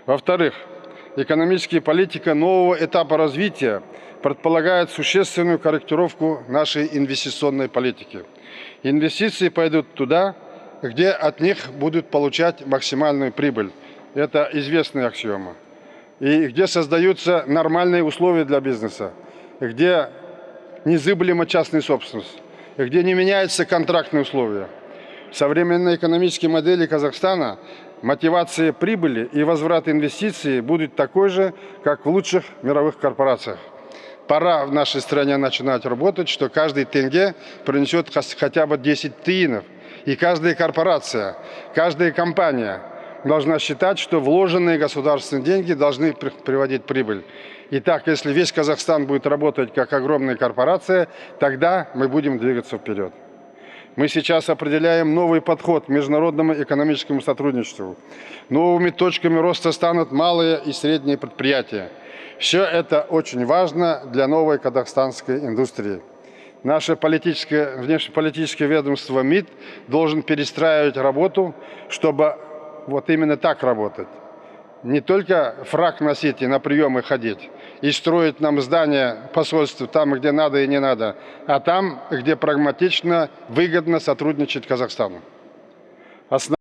Во-вторых, экономическая политика нового этапа развития предполагает существенную корректировку нашей инвестиционной политики. Инвестиции пойдут туда, где от них будут получать максимальную прибыль. Это известная аксиома. И где создаются нормальные условия для бизнеса, где незыблема частная собственность, где не меняются контрактные условия. В современной экономической модели Казахстана мотивация прибыли и возврат инвестиций будет такой же, как в лучших мировых корпорациях. Пора в нашей стране начинать работать, что каждый тенге принесет хотя бы 10 тиинов. И каждая корпорация, каждая компания должна считать, что вложенные государственные деньги должны приводить прибыль. Итак, если весь Казахстан будет работать как огромная корпорация, тогда мы будем двигаться вперед. Мы сейчас определяем новый подход к международному экономическому сотрудничеству. Новыми точками роста станут малые и средние предприятия. Все это очень важно для новой казахстанской индустрии. Наше внешнеполитическое ведомство МИД должен перестраивать работу, чтобы вот именно так работать. Не только фрак носить и на приемы ходить, и строить нам здания посольств там, где надо и не надо, а там, где прагматично, выгодно сотрудничать Казахстану.